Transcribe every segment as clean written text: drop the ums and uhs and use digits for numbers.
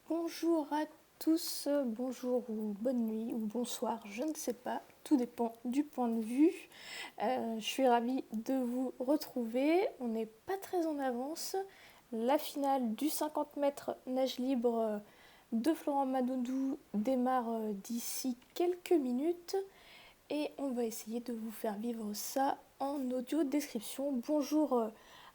Bonjour à tous, bonjour ou bonne nuit ou bonsoir, je ne sais pas, tout dépend du point de vue. Je suis ravie de vous retrouver, on n'est pas très en avance. La finale du 50 mètres nage libre de Florent Manodou démarre d'ici quelques minutes et on va essayer de vous faire vivre ça en audio description. Bonjour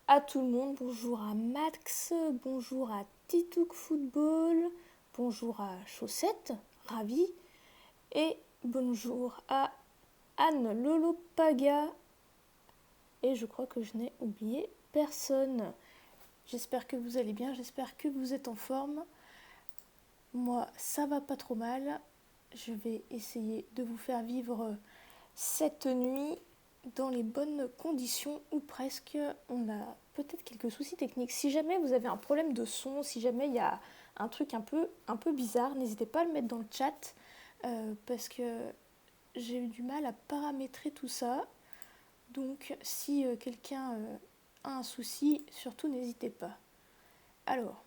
à tout le monde, bonjour à Max, bonjour à Titouk Football, bonjour à Chaussette, ravi, et bonjour à Anne Lolopaga, et je crois que je n'ai oublié personne. J'espère que vous allez bien, j'espère que vous êtes en forme. Moi, ça va pas trop mal. Je vais essayer de vous faire vivre cette nuit dans les bonnes conditions ou presque. On a peut-être quelques soucis techniques. Si jamais vous avez un problème de son, si jamais il y a un truc un peu bizarre, n'hésitez pas à le mettre dans le chat parce que j'ai eu du mal à paramétrer tout ça. Donc si quelqu'un a un souci, surtout n'hésitez pas. Alors,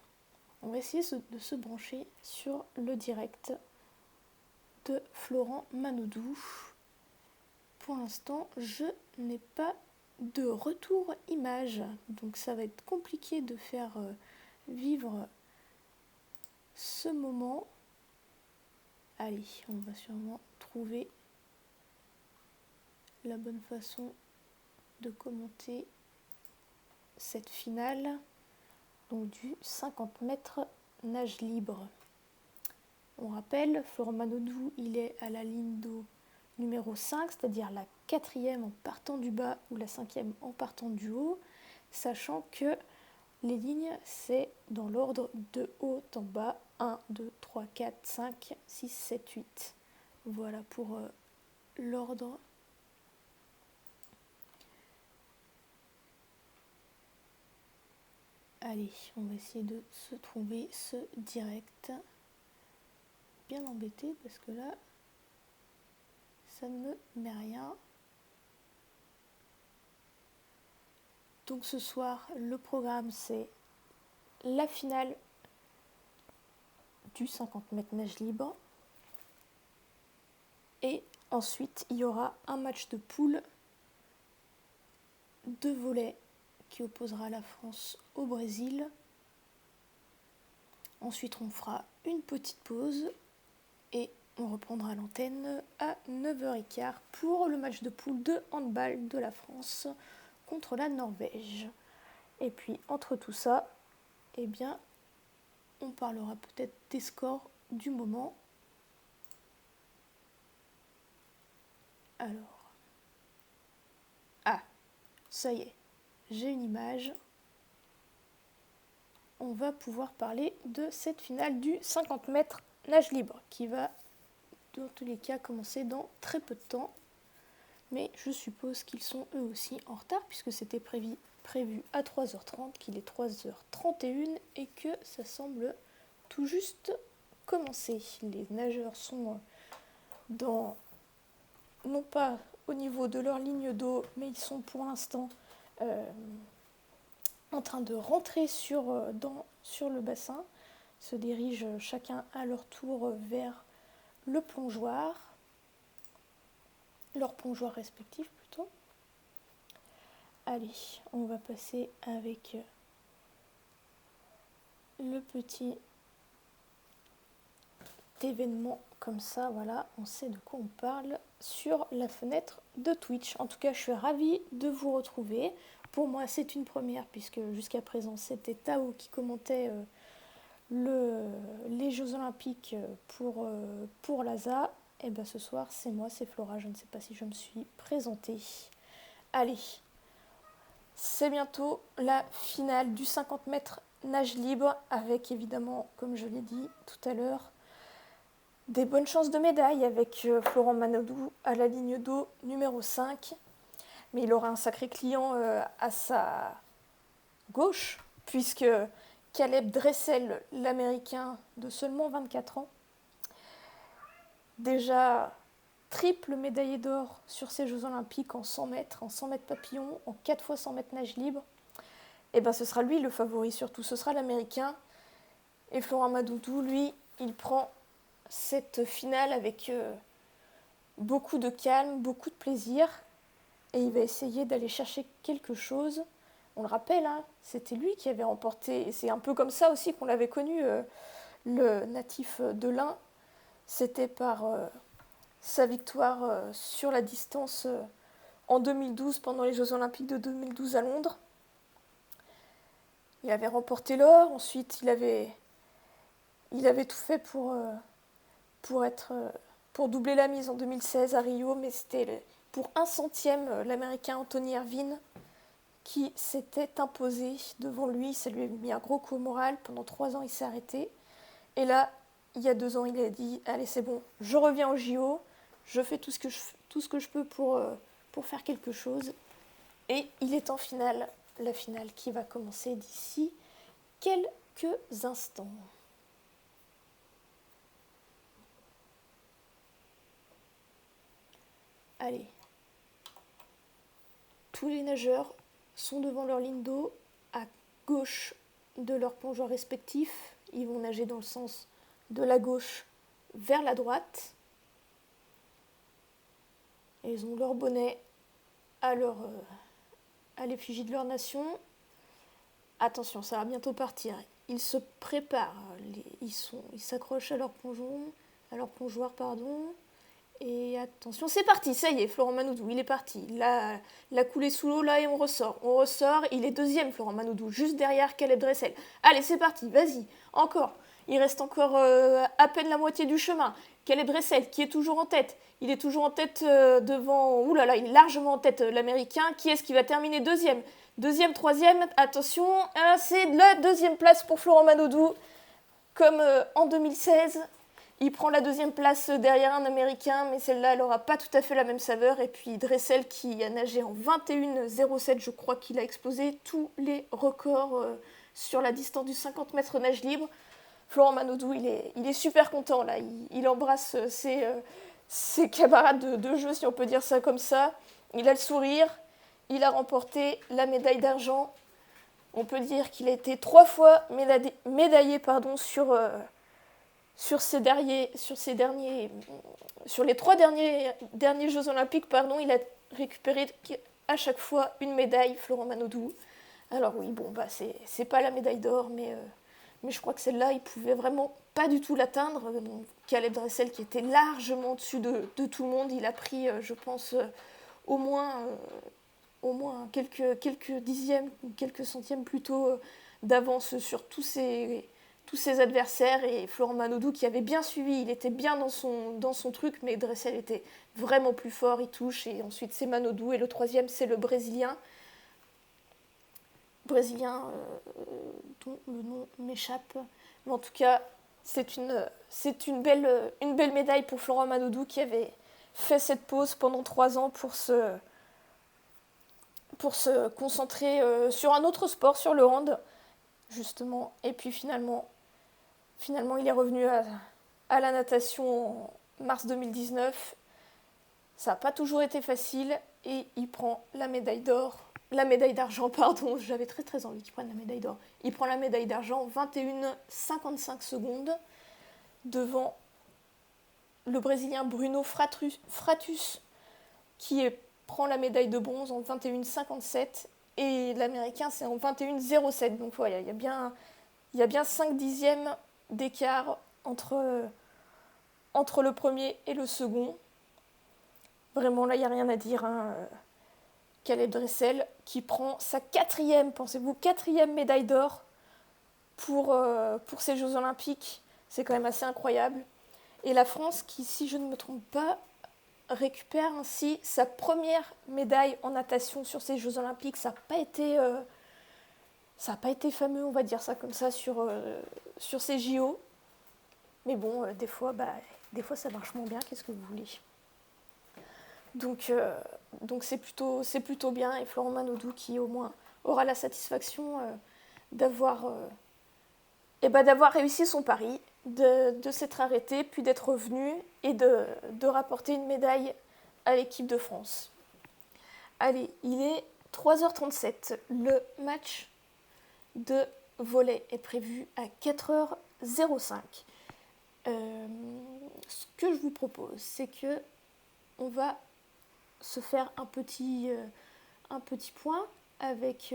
on va essayer de se brancher sur le direct de Florent Manodou. Pour l'instant, je n'ai pas de retour image, donc ça va être compliqué de faire vivre ce moment. Allez, on va sûrement trouver la bonne façon de commenter cette finale donc du 50 mètres nage libre. On rappelle, Florent Manodou, il est à la ligne d'eau numéro 5, c'est-à-dire la 4e en partant du bas ou la 5e en partant du haut, sachant que les lignes, c'est dans l'ordre de haut en bas, 1, 2, 3, 4, 5, 6, 7, 8. Voilà pour l'ordre. Allez, on va essayer de se trouver ce direct. Bien embêté parce que là, ça ne me met rien. Donc ce soir, le programme, c'est la finale du 50 mètres nage libre. Et ensuite, il y aura un match de poule de volley qui opposera la France au Brésil. Ensuite, on fera une petite pause et on reprendra l'antenne à 9h15 pour le match de poule de handball de la France contre la Norvège. Et puis, entre tout ça, eh bien, on parlera peut-être des scores du moment. Alors, ça y est, j'ai une image. On va pouvoir parler de cette finale du 50 mètres nage libre qui va dans tous les cas commencer dans très peu de temps. Mais je suppose qu'ils sont eux aussi en retard puisque c'était prévu à 3h30, qu'il est 3h31 et que ça semble tout juste commencer. Les nageurs sont non pas au niveau de leur ligne d'eau, mais ils sont pour l'instant en train de rentrer sur le bassin, se dirigent chacun à leur tour vers le plongeoir, leur plongeoir respectif plutôt. Allez, on va passer avec le petit événement comme ça, voilà, on sait de quoi on parle sur la fenêtre de Twitch. En tout cas, je suis ravie de vous retrouver. Pour moi, c'est une première puisque jusqu'à présent, c'était Tao qui commentait les Jeux Olympiques pour l'ASA. Et bien ce soir, c'est moi, c'est Flora. Je ne sais pas si je me suis présentée. Allez, c'est bientôt la finale du 50 mètres nage libre avec évidemment, comme je l'ai dit tout à l'heure, des bonnes chances de médaille avec Florent Manodou à la ligne d'eau numéro 5. Mais il aura un sacré client à sa gauche, puisque Caleb Dressel, l'Américain de seulement 24 ans, déjà triple médaillé d'or sur ces Jeux Olympiques en 100 mètres, en 100 mètres papillon, en 4 fois 100 mètres nage libre, et ben ce sera lui le favori surtout, ce sera l'Américain. Et Florent Madoudou, lui, il prend cette finale avec beaucoup de calme, beaucoup de plaisir. Et il va essayer d'aller chercher quelque chose. On le rappelle, hein, c'était lui qui avait remporté, et c'est un peu comme ça aussi qu'on l'avait connu, le natif de l'Ain. C'était par sa victoire sur la distance en 2012, pendant les Jeux Olympiques de 2012 à Londres. Il avait remporté l'or, ensuite il avait tout fait pour doubler la mise en 2016 à Rio, mais c'était pour un centième l'Américain Anthony Ervin qui s'était imposé devant lui. Ça lui a mis un gros coup au moral. Pendant 3 ans, il s'est arrêté. Et là, il y a 2 ans, il a dit « Allez, c'est bon, je reviens au JO, je fais tout ce que je peux pour faire quelque chose. » Et il est en finale, la finale qui va commencer d'ici quelques instants. Allez. Tous les nageurs sont devant leur ligne d'eau, à gauche de leur plongeoir respectif. Ils vont nager dans le sens de la gauche vers la droite. Et ils ont leur bonnet à l'effigie de leur nation. Attention, ça va bientôt partir. Ils se préparent. Ils s'accrochent à leur plongeoir, pardon. Et attention, c'est parti, ça y est, Florent Madoudou, il est parti. Là, la coulée sous l'eau, là, et on ressort. Il est deuxième, Florent Madoudou, juste derrière Caleb Dressel. Allez, c'est parti, vas-y, encore. Il reste encore à peine la moitié du chemin. Caleb Dressel, qui est toujours en tête. Il est toujours en tête devant... Ouh là là, il est largement en tête, l'Américain. Qui est-ce qui va terminer deuxième? Deuxième, troisième, attention, c'est la deuxième place pour Florent Madoudou, comme en 2016. Il prend la deuxième place derrière un Américain, mais celle-là, elle n'aura pas tout à fait la même saveur. Et puis Dressel, qui a nagé en 21,07, je crois qu'il a explosé tous les records sur la distance du 50 mètres nage libre. Florent Madoudou, il est super content, là. Il embrasse ses camarades de jeu, si on peut dire ça comme ça. Il a le sourire. Il a remporté la médaille d'argent. On peut dire qu'il a été 3 fois médaillé sur les 3 derniers Jeux Olympiques, il a récupéré à chaque fois une médaille, Florent Madoudou. Alors oui, bon, bah c'est pas la médaille d'or, mais je crois que celle-là, il pouvait vraiment pas du tout l'atteindre. Caleb Dressel, qui était largement au-dessus de tout le monde, il a pris, je pense, au moins quelques dixièmes, quelques centièmes plutôt d'avance sur tous ses adversaires. Et Florent Madoudou, qui avait bien suivi, il était bien dans son truc, mais Dressel était vraiment plus fort, il touche. Et ensuite c'est Madoudou, et le troisième c'est le Brésilien dont le nom m'échappe. Mais en tout cas, c'est une belle médaille pour Florent Madoudou, qui avait fait cette pause pendant 3 ans pour se concentrer sur un autre sport, sur le hand, justement. Et puis finalement il est revenu à la natation en mars 2019. Ça n'a pas toujours été facile, et il prend la médaille d'argent, pardon, j'avais très très envie qu'il prenne la médaille d'or. Il prend la médaille d'argent 21,55 secondes devant le Brésilien Bruno Fratus, qui prend la médaille de bronze en 21,57, et l'Américain c'est en 21,07. Donc voilà, il y a bien 5 dixièmes d'écart entre le premier et le second. Vraiment, là, il n'y a rien à dire. Caleb Dressel, qui prend sa 4e, pensez-vous, 4e médaille d'or pour ces Jeux Olympiques. C'est quand même assez incroyable. Et la France, qui, si je ne me trompe pas, récupère ainsi sa première médaille en natation sur ces Jeux Olympiques. Ça n'a pas été fameux, on va dire ça comme ça, sur ces JO. Mais bon, des fois ça marche moins bien, qu'est-ce que vous voulez. Donc c'est plutôt bien, et Florent Madoudou, qui au moins aura la satisfaction d'avoir réussi son pari, de s'être arrêté, puis d'être revenu, et de rapporter une médaille à l'équipe de France. Allez, il est 3h37. Le match de volley est prévu à 4h 0,5. Ce que je vous propose, c'est que on va se faire un petit point avec,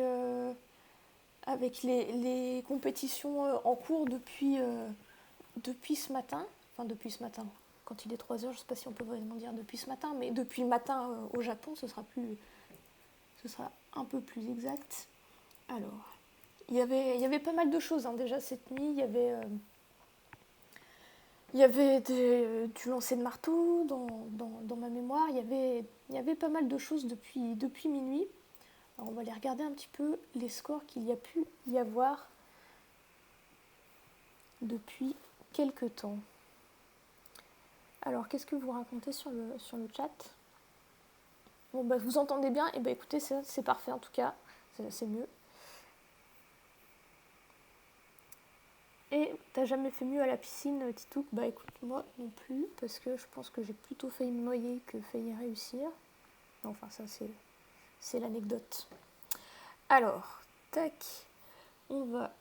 les compétitions en cours depuis ce matin. Enfin, depuis ce matin. Quand il est 3 heures, je ne sais pas si on peut vraiment dire depuis ce matin, mais depuis le matin au Japon, ce sera un peu plus exact. Alors, il y avait pas mal de choses hein, déjà cette nuit. Il y avait du lancer de marteau dans ma mémoire. Il y avait pas mal de choses depuis minuit. Alors on va aller regarder un petit peu les scores qu'il y a pu y avoir depuis quelques temps. Alors qu'est-ce que vous racontez sur le chat? Bon bah vous entendez bien, et bah écoutez, c'est parfait en tout cas, c'est mieux. Et t'as jamais fait mieux à la piscine, Titouk? Bah écoute, moi non plus, parce que je pense que j'ai plutôt failli me noyer que failli réussir. Enfin ça c'est l'anecdote. Alors, tac, on va